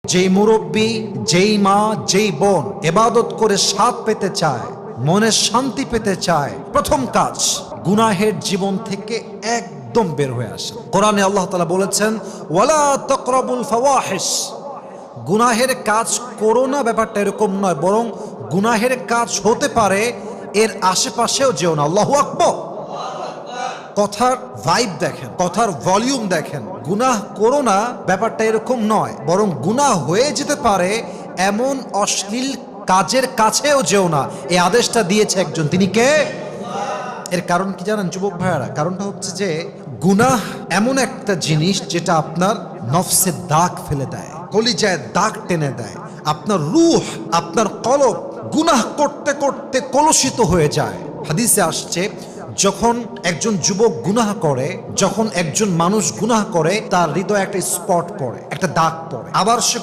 যেই মুরব্বী, যেই মা, যেই বোন ইবাদত করে স্বাদ পেতে চায়, মনের শান্তি পেতে চায়, প্রথম কাজ গুনাহের জীবন থেকে একদম বের হয়ে আসে। কোরআনে আল্লাহ তাআলা বলেছেন, ওয়ালা তাকরাবুল ফাওয়াহিশ, গুনাহের কাজ করো না, ব্যাপারটা এরকম নয়, বরং গুনাহের কাজ হতে পারে এর আশেপাশেও যেও না। আল্লাহু আকবার। কথার ভাইব দেখেন, কথার ভলিউম দেখেন। গুনাহ করো না ব্যাপারটা এরকম নয়, বরং গুনাহ হয়ে যেতে পারে এমন অশ্লীল কাজের কাছেও যেও না, এই আদেশটা দিয়েছে একজন, তিনি কে? এর কারণ কি জানেন যুবক ভাইয়ারা? কারণটা হচ্ছে যে গুনাহ এমন একটা জিনিস যেটা আপনার নফসে দাগ ফেলে দেয়, কলিজায় দাগ টেনে দেয়। আপনার রূহ, আপনার কলব গুনাহ করতে করতে কলুষিত হয়ে যায়। হাদিসে আসছে, যখন একজন যুবক গুনাহ করে, যখন একজন মানুষ গুনাহ করে, তার হৃদয়ে একটা স্পট পড়ে, একটা দাগ পড়ে। আবার সে